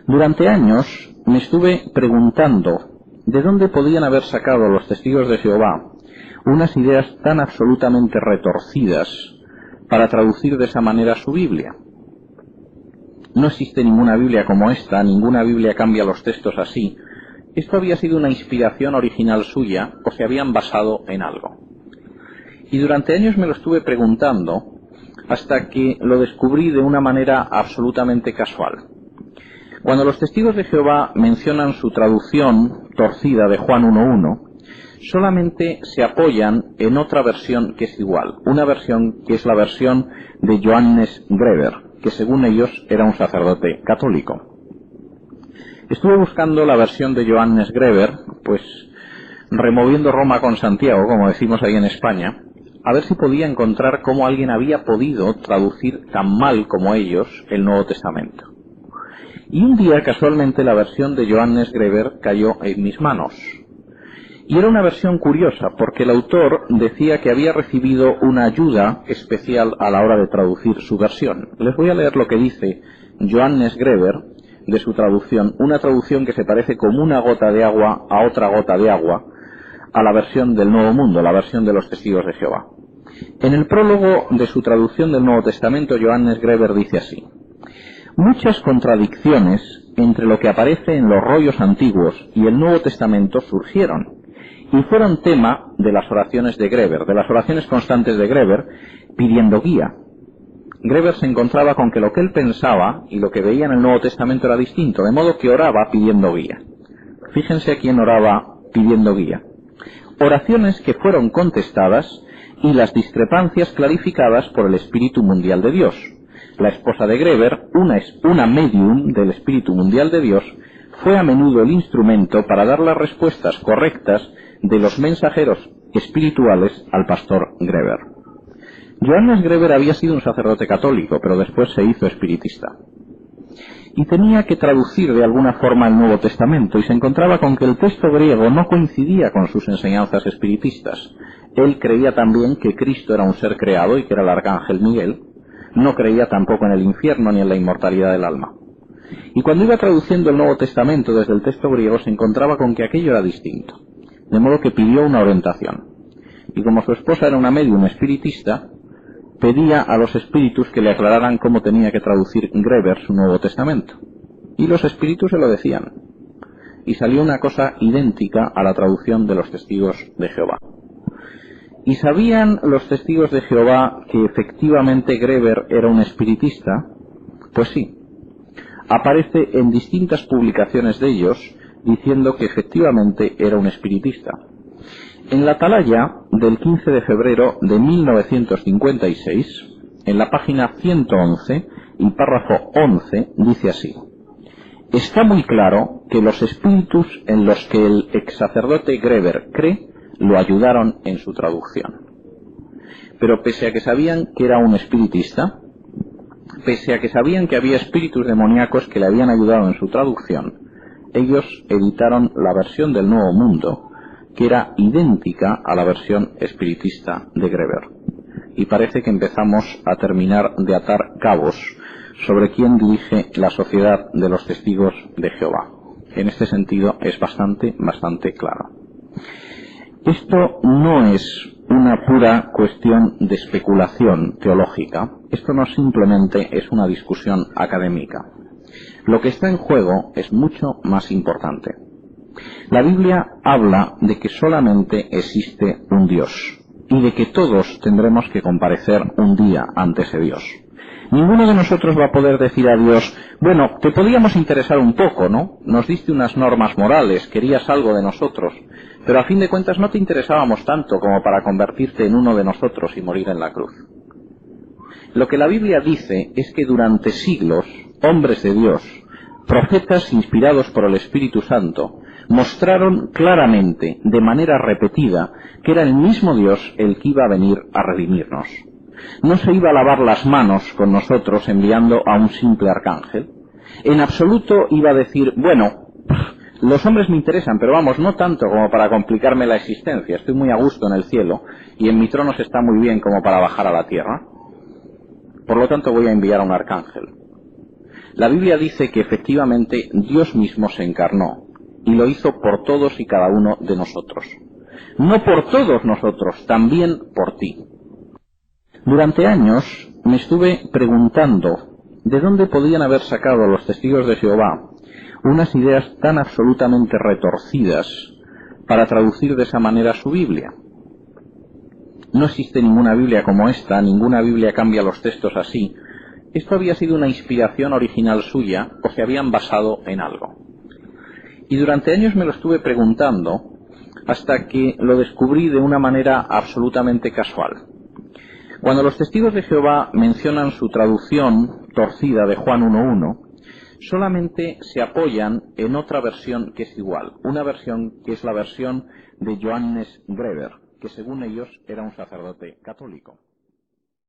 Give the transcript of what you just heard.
Durante años me estuve preguntando de dónde podían haber sacado los testigos de Jehová unas ideas tan absolutamente retorcidas para traducir de esa manera su Biblia. No existe ninguna Biblia como esta, ninguna Biblia cambia los textos así. Esto había sido una inspiración original suya o se habían basado en algo. Y durante años me lo estuve preguntando hasta que lo descubrí de una manera absolutamente casual. Cuando los testigos de Jehová mencionan su traducción torcida de Juan 1:1, solamente se apoyan en otra versión que es igual, una versión que es la versión de Johannes Greber, que según ellos era un sacerdote católico. Estuve buscando la versión de Johannes Greber, pues removiendo Roma con Santiago, como decimos ahí en España, a ver si podía encontrar cómo alguien había podido traducir tan mal como ellos el Nuevo Testamento. Y un día, casualmente, la versión de Johannes Greber cayó en mis manos. Y era una versión curiosa, porque el autor decía que había recibido una ayuda especial a la hora de traducir su versión. Les voy a leer lo que dice Johannes Greber de su traducción, una traducción que se parece como una gota de agua a otra gota de agua a la versión del Nuevo Mundo, la versión de los testigos de Jehová. En el prólogo de su traducción del Nuevo Testamento, Johannes Greber dice así: muchas contradicciones entre lo que aparece en los rollos antiguos y el Nuevo Testamento surgieron y fueron tema de las oraciones de Greber, de las oraciones constantes de Greber, pidiendo guía. Greber se encontraba con que lo que él pensaba y lo que veía en el Nuevo Testamento era distinto, de modo que oraba pidiendo guía. Fíjense a quién oraba pidiendo guía. Oraciones que fueron contestadas y las discrepancias clarificadas por el Espíritu Mundial de Dios. La esposa de Greber, una medium del Espíritu Mundial de Dios, fue a menudo el instrumento para dar las respuestas correctas de los mensajeros espirituales al pastor Greber. Johannes Greber había sido un sacerdote católico, pero después se hizo espiritista. Y tenía que traducir de alguna forma el Nuevo Testamento, y se encontraba con que el texto griego no coincidía con sus enseñanzas espiritistas. Él creía también que Cristo era un ser creado y que era el arcángel Miguel. No creía tampoco en el infierno ni en la inmortalidad del alma. Y cuando iba traduciendo el Nuevo Testamento desde el texto griego se encontraba con que aquello era distinto. De modo que pidió una orientación. Y como su esposa era una medium espiritista, pedía a los espíritus que le aclararan cómo tenía que traducir Greber su Nuevo Testamento. Y los espíritus se lo decían. Y salió una cosa idéntica a la traducción de los testigos de Jehová. ¿Y sabían los testigos de Jehová que efectivamente Greber era un espiritista? Pues sí. Aparece en distintas publicaciones de ellos diciendo que efectivamente era un espiritista. En la Atalaya del 15 de febrero de 1956, en la página 111 y párrafo 11, dice así: está muy claro que los espíritus en los que el ex sacerdote Greber cree lo ayudaron en su traducción. Pero pese a que sabían que era un espiritista, pese a que sabían que había espíritus demoníacos que le habían ayudado en su traducción, ellos editaron la versión del Nuevo Mundo, que era idéntica a la versión espiritista de Greber. Y parece que empezamos a terminar de atar cabos sobre quién dirige la sociedad de los testigos de Jehová. En este sentido es bastante claro. Esto no es una pura cuestión de especulación teológica, esto no simplemente es una discusión académica. Lo que está en juego es mucho más importante. La Biblia habla de que solamente existe un Dios y de que todos tendremos que comparecer un día ante ese Dios. Ninguno de nosotros va a poder decir a Dios: bueno, te podíamos interesar un poco, ¿no? Nos diste unas normas morales, querías algo de nosotros, pero a fin de cuentas no te interesábamos tanto como para convertirte en uno de nosotros y morir en la cruz. Lo que la Biblia dice es que durante siglos, hombres de Dios, profetas inspirados por el Espíritu Santo, mostraron claramente, de manera repetida, que era el mismo Dios el que iba a venir a redimirnos. No se iba a lavar las manos con nosotros enviando a un simple arcángel. En absoluto iba a decir: bueno, los hombres me interesan, pero vamos, no tanto como para complicarme la existencia. Estoy muy a gusto en el cielo y en mi trono se está muy bien como para bajar a la tierra. Por lo tanto voy a enviar a un arcángel. La Biblia dice que efectivamente Dios mismo se encarnó y lo hizo por todos y cada uno de nosotros. No por todos nosotros, también por ti. Durante años me estuve preguntando de dónde podían haber sacado los testigos de Jehová unas ideas tan absolutamente retorcidas para traducir de esa manera su Biblia. No existe ninguna Biblia como esta, ninguna Biblia cambia los textos así. Esto había sido una inspiración original suya o se habían basado en algo. Y durante años me lo estuve preguntando hasta que lo descubrí de una manera absolutamente casual. Cuando los testigos de Jehová mencionan su traducción torcida de Juan 1:1, solamente se apoyan en otra versión que es igual, una versión que es la versión de Johannes Greber, que según ellos era un sacerdote católico.